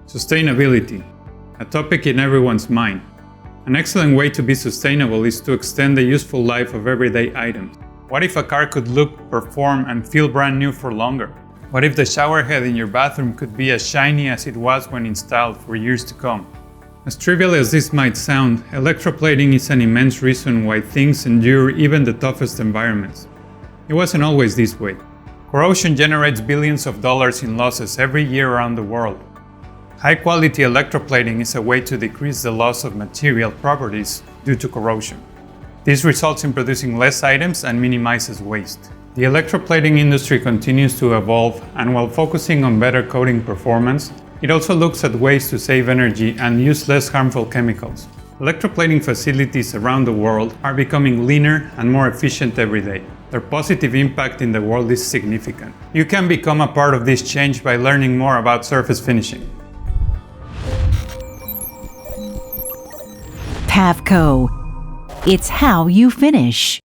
Sustainability, a topic in everyone's mind. An excellent way to be sustainable is to extend the useful life of everyday items. What if a car could look, perform, and feel brand new for longer? What if the shower head in your bathroom could be as shiny as it was when installed for years to come? As trivial as this might sound, electroplating is an immense reason why things endure even the toughest environments. It wasn't always this way. Corrosion generates billions of dollars in losses every year around the world. High-quality electroplating is a way to decrease the loss of material properties due to corrosion. This results in producing less items and minimizes waste. The electroplating industry continues to evolve, and while focusing on better coating performance, it also looks at ways to save energy and use less harmful chemicals. Electroplating facilities around the world are becoming leaner and more efficient every day. Their positive impact in the world is significant. You can become a part of this change by learning more about surface finishing. PAVCO. It's how you finish.